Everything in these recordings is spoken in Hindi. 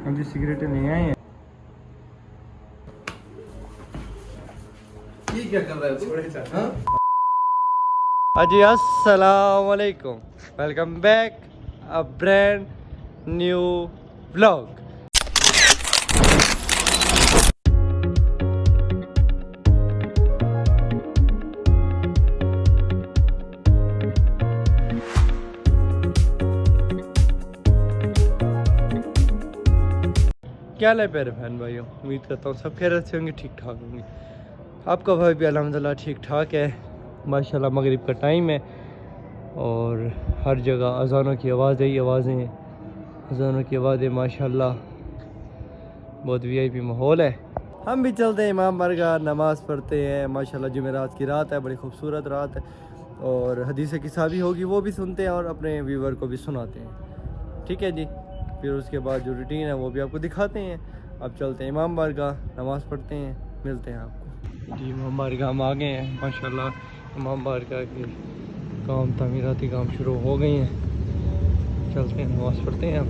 हम जी सिगरेटें ले आए हैं। ये क्या कर रहा है तू? हाँ? अजी अस्सलाम वालेकुम, welcome back a brand new vlog. क्या ले प्यारे बहन भाइयों, उम्मीद करता हूँ सब खैरियत से होंगे, ठीक ठाक होंगे। आपका भाई भी अल्हम्दुलिल्लाह ठीक ठाक है माशाल्लाह। मगरिब का टाइम है और हर जगह अजानों की आवाज़ें ही आवाज़ें हैं, अजानों की आवाज़ें माशाल्लाह। बहुत वीआईपी माहौल है। हम भी चलते हैं इमाम बारगाह, नमाज़ पढ़ते हैं माशाल्लाह। जुमेरात की रात है, बड़ी खूबसूरत रात है और हदीस किस्सा भी होगी वो भी सुनते हैं और अपने व्यूवर को भी सुनाते हैं। ठीक है जी, फिर उसके बाद जो रूटीन है वो भी आपको दिखाते हैं। अब चलते हैं इमाम बारगाह, नमाज़ पढ़ते हैं, मिलते हैं आपको। जी इमाम बारगाह हम आ गए हैं माशाल्लाह। इमाम बारगाह के काम तामीराती काम शुरू हो गए हैं। चलते हैं, नमाज़ पढ़ते हैं हम।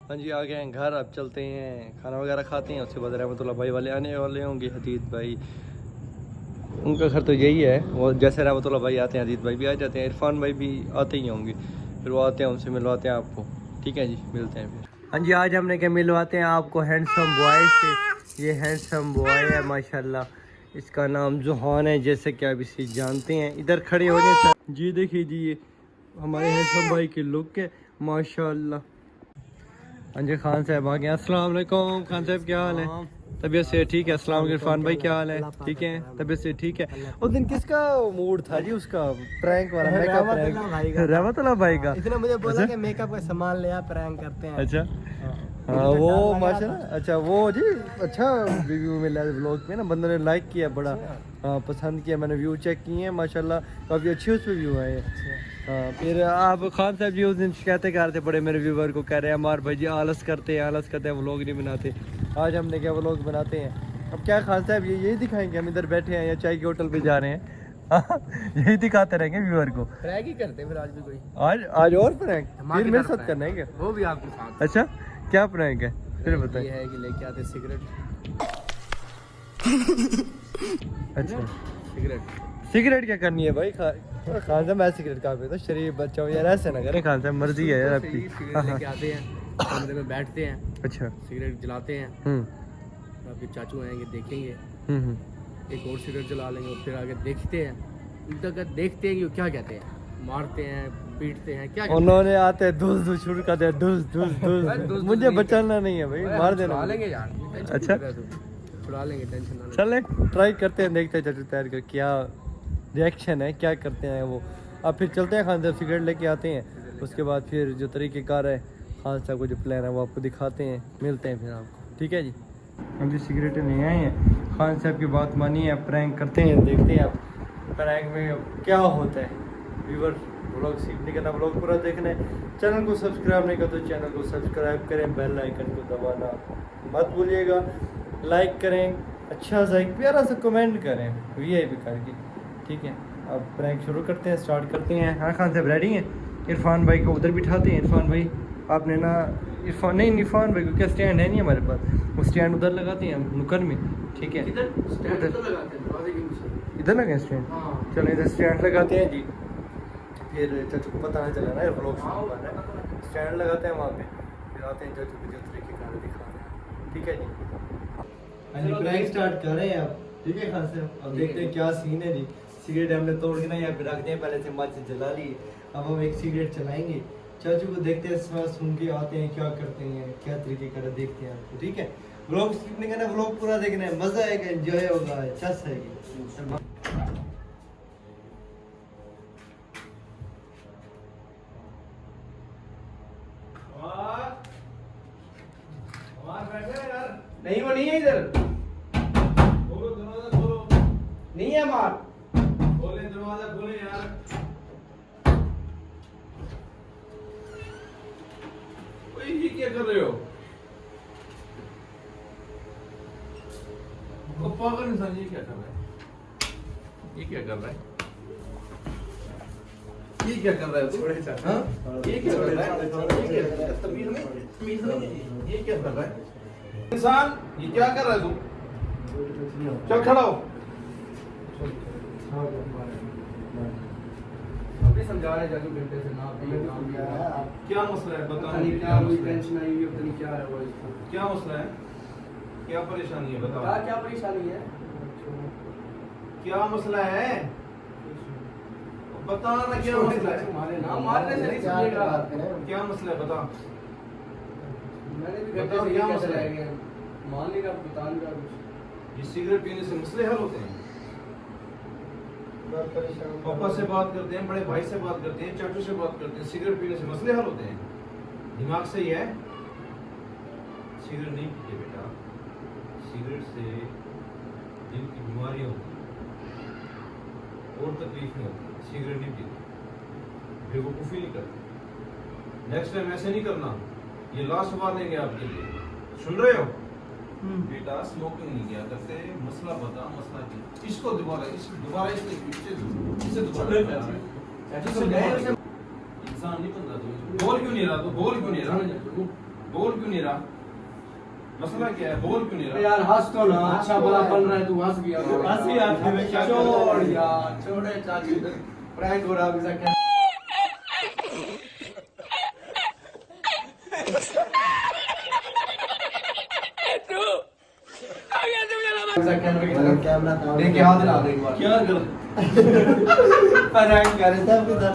हाँ जी आ गए हैं घर। अब चलते हैं खाना वगैरह खाते हैं, उसके बाद रहमतुल्लाह भाई वाले आने वाले होंगे। हदीद भाई उनका घर तो यही है, वो जैसे रहमतुल्लाह भाई आते हैं हदीद भाई भी आ जाते हैं, इरफान भाई भी आते ही होंगे। फिर वो आते हैं, उनसे मिलवाते हैं आपको। ठीक है जी, मिलते हैं फिर। हाँ जी आज हमने क्या मिलवाते हैं आपको हैंडसम बॉय से। ये हैंडसम बॉय है माशाल्लाह, इसका नाम जुहान है जैसे कि आप इसे जानते हैं। इधर खड़े हो जाए सर जी, देखिए जी ये हमारे हैंडसम भाई की लुक है माशाल्लाह। हाँ जी खान साहब आ गए। अस्सलाम वालेकुम खान साहब, क्या हाल है? तबीयत से ठीक है? अस्सलाम वालेकुम इरफान भाई, क्या हाल है? ठीक है, तबीयत से ठीक है। उस दिन किसका मूड था जी, उसका प्रैंक वाला? मेकअप प्रैंक रहमतुल्लाह भाई का। इसने मुझे बोला कि मेकअप का सामान ले आ, प्रैंक करते हैं। अच्छा हाँ वो माशाल्लाह। अच्छा वो जी अच्छा रिव्यू मिला है व्लॉग पे ना, बंदों ने लाइक किया, बड़ा हाँ पसंद किया। मैंने व्यू चेक किए हैं माशाल्लाह, काफ़ी अच्छे उस पर व्यू आए हैं। हाँ फिर आप खान साहब जी उस दिन शिकायतें कर रहे थे बड़े मेरे व्यूवर को, कह रहे हैं हमारे भाई जी आलस करते हैं व्लॉग नहीं बनाते। आज हमने क्या व्लॉग बनाते हैं। अब क्या खान साहब ये यही दिखाएंगे, हम इधर बैठे हैं या चाय के होटल पे जा रहे हैं यही दिखाते रहेंगे व्यूवर को। प्रैंक ही करते हैं फिर आज भी कोई। आज और प्रैंक फिर मेरे साथ करना है क्या? वो भी आपके साथ। अच्छा क्या प्रैंक है फिर बताइए। ये है कि लेके आते सिगरेट। अच्छा सिगरेट सिगरेट क्या करनी है भाई? खान साहब मैं सिगरेट कहाँ पे तो शरीफ बच्चा हूँ यार, ऐसे ना करें खान साहब, मर्जी है यार आपकी। सिगरेट लेके आते हैं, कमरे में बैठते हैं, अच्छा सिगरेट जलाते हैं। आपके चाचू आएंगे देखेंगे, एक और सिगरेट जला लेंगे और फिर आगे देखते हैं, देखते हैं कि वो क्या कहते हैं, मारते हैं पीटते हैं क्या कहते हैं? उन्होंने आते हैं धुस धुस शुरू कर दिया, धुस धुस धुस। मुझे बचाना नहीं है भाई, मार देना। छुड़ा लेंगे यार, टेंशन अच्छा। क्यों ले रहे हो? छुड़ा लेंगे, टेंशन ना ले। चले ट्राई करते हैं, देखते हैं चाचू तैयार कर क्या रिएक्शन है, क्या करते हैं वो। अब फिर चलते हैं खान साहब, सिगरेट लेके आते हैं। उसके बाद फिर जो तरीक़ेकार है खान साहब को जो प्लान है वो आपको दिखाते हैं, मिलते हैं फिर आपको। ठीक है जी, हम जी सिगरेटें ले आए हैं। खान साहब की बात मानी है, प्रैंक करते हैं, देखते हैं आप प्रैंक में क्या होता है। व्यूवर व्लॉग स्किप नहीं करना, व्लॉग पूरा देखना है। चैनल को सब्सक्राइब नहीं करते तो चैनल को सब्सक्राइब करें, बेल आइकन को दबाना मत भूलिएगा, लाइक करें, अच्छा सा एक प्यारा सा कमेंट करें वीआईपी करके। ठीक है अब प्रैंक शुरू करते हैं, स्टार्ट करते हैं। हाँ खान साहब रेडी हैं? इरफान भाई को उधर बिठाते हैं। इरफान भाई आपने ना इरफान भाई को क्या स्टैंड है नहीं हमारे पास, वो स्टैंड उधर लगाते हैं हम नुकर में। ठीक है इधर लगे स्टैंड, चलो इधर स्टैंड लगाते हैं जी। फिर चाचू को पता नहीं चला ना व्लॉग शुरू कर रहा है, स्टैंड लगाते हैं वहाँ पे, फिर आते हैं चाचू को जो तरीके का दिखाते हैं। ठीक है जी, प्रैंक स्टार्ट कर रहे हैं अब। ठीक है खान साहब, अब देखते हैं क्या सीन है जी। सिगरेट हमने तोड़ के ना यहाँ पे रख दिए, पहले से माचिस जला ली। अब हम एक सिगरेट चलाएंगे, चाचू को देखते हैं, सुन के आते हैं क्या करते हैं, क्या तरीके का देखते हैं आपको। ठीक है व्लॉग स्किप नहीं करना, व्लॉग पूरा देखना है, मजा आएगा, एंजॉय होगा, चस आएगी। नहीं वो नहीं है इधर, मार। खोले दरवाजा, खोले यार। ओए ये क्या कर रहे हो? वो पागल इंसान ये क्या कर रहा है? ये क्या कर रहा है? ये क्या कर रहा है तू? हाँ? ये क्या कर रहा है? तमीज़ नहीं? ये क्या कर रहा है? इंसान ये क्या कर रहा है तू? चल खड़ा हो। अभी समझा रहे जादू घंटे से ना क्या मसला है बताओ। क्या टेंशन आई हुई पता नहीं क्या है वो इसको। क्या मसला है? क्या परेशानी है बताओ। क्या परेशानी है? क्या मसला है? बता ना क्या मसला है? ना मारने से नहीं समझेगा। क्या मसला है बता। मैंने भी घंटे बताओ से क्या क्या मसला है? चलाएंगे मारने का बताने का कुछ। ये सिगरेट पीने से मसले हल होते हैं। पापा से बात करते हैं, बड़े भाई से बात करते हैं, चाचू से बात करते हैं, सिगरेट पीने से मसले हल होते हैं। दिमाग सही है? सिगरेट नहीं पीते बेटा। सिगरेट से दिल की बीमारियां होती हैं और तकलीफें होती हैं। सिगरेट नहीं पीते, बेवकूफ़ी नहीं करते। नेक्स्ट टाइम ऐसे नहीं करना। ये लास्ट वार्निंग है आपके लिए, सुन रहे हो? बेटा स्मोकिंग नहीं किया करते। मसला बता, मसला क्या? इसको दोबारा इससे दोबारा इंसान नहीं बन रहा तू। बोल क्यों नहीं रहा तू? बोल क्यों नहीं रहा? बोल क्यों नहीं रहा? मसला क्या है? बोल क्यों नहीं रहा? यार हंस तो ना, अच्छा भला बन रहा है तू हंस भी। हंस भी आती है, क्या करूं? छोड़ यार, छोड़े चाचू प्रैंक हो रहा है अभी तक। देखिए हाथ ला दे एक बार। क्या कर प्रैंक कर रहे थे आपके साथ।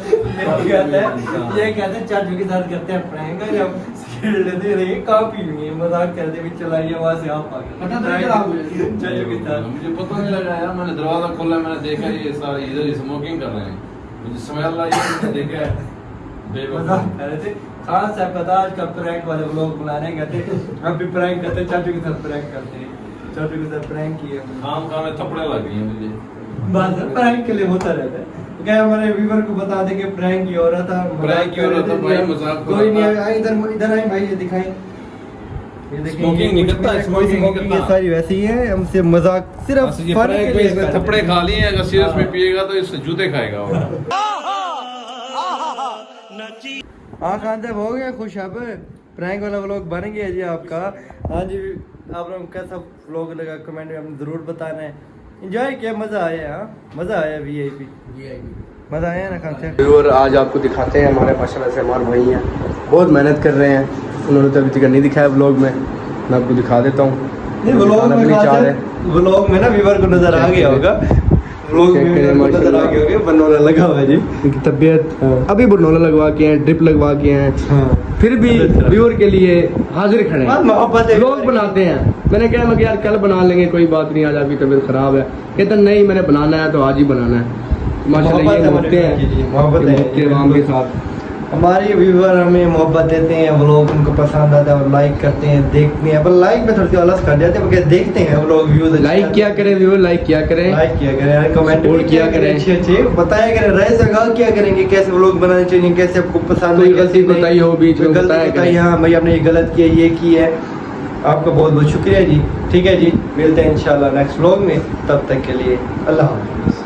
ये कहते हैं चाचू के साथ करते हैं प्रैंक। जब सिगरेट लेते रहे कहाँ पी लेंगे, मजाक करते हुए चलाइए वहां से आप आ गए पता तो नहीं चला मुझे। चाचू के साथ। मुझे पता नहीं लगा यार। मैंने दरवाजा खोला, मैंने देखा ये सारे इधर स्मोकिंग कर रहे हैं। मुझे समझ ला ये मैंने देखा है। मजाक कर रहे थे। खान साहब पता आज का प्रैंक वाले लोग बुलाने कहते अब भी प्रैंक करते, चाचू के साथ प्रैंक करते हैं। चाचू के साथ प्रैंक किए खाम खाने थप्पड़े लग गई हैं मुझे। बस प्रैंक के लिए होता रहता है। तो क्या हमारे व्यूवर को बता दें कि प्रैंक ही हो रहा था, प्रैंक ही हो रहा था भाई, मजाक हो कोई रहा नहीं था। आए इधर इधर आए भाई, ये दिखाएं। ये देखिए Smoking नहीं करता, smoking नहीं करता। ये सारी वैसी है, हमसे मजाक सिर्फ बस ये फन प्रैंक के में लिए इसने करते थप्पड़े हैं। खा लिए हैं। अगर सीरियस में पिएगा तो इससे जूते खाएगा वो। हाँ खान साहब हो गया खुश अब? प्रैंक वाला व्लॉग बन गया जी आपका। हाँ जी, आप लोगों को कैसा व्लॉग लगा कमेंट में हमें ज़रूर बताना है। एंजॉय किया, मज़ा आया? हाँ मज़ा आया। VIP मज़ा आया ना खान साहब? और आज आपको दिखाते हैं हमारे माशाल्लाह से हमारे भाई हैं, बहुत मेहनत कर रहे हैं। उन्होंने तो अभी तक नहीं दिखाया व्लॉग में, मैं आपको दिखा देता हूँ। नहीं व्लॉग में ना व्यूवर को नज़र आ गया होगा। व्लॉग में व्यूवर को नज़र आ गया होगा, बनोला लगा हुआ है जी। इनकी तबीयत अभी बनोला लगवा के हैं, ड्रिप लगवा के हैं, हाँ फिर भी व्यूअर के लिए हाजिर खड़े हाँ, हैं। मोहब्बत है। व्लॉग बनाते हैं। मैंने कहा मैं यार कल बना लेंगे, कोई बात नहीं, आज आपकी तबीयत खराब है। कहते नहीं मैंने बनाना है तो आज ही बनाना है। माशाल्लाह ये होते हैं, मोहब्बत है आवाम के साथ। हमारे व्यूवर हमें मोहब्बत देते हैं, व्लॉग उनको पसंद आता है और लाइक करते हैं, देखते हैं। पर लाइक में थोड़ी अलग कर जाते हैं, मगर देखते हैं व्लॉग व्यूज। लाइक क्या करें व्यूअर, लाइक क्या करें, लाइक किया करें, कमेंट Support किया किया करें, करें। अच्छे बताया करें, राय सगाल क्या करेंगे, कैसे व्लॉग बनाने चाहिए, कैसे आपको पसंद कोई है, गलती कैसे नहीं। बताई हो बीच में कोई गलती बताया बताई, करें। हाँ भाई आपने ये गलत किया, ये की है। आपका बहुत बहुत शुक्रिया जी। ठीक है जी, मिलते हैं इंशाल्लाह नेक्स्ट व्लॉग में, तब तक के लिए अल्लाह हाफ़िज़।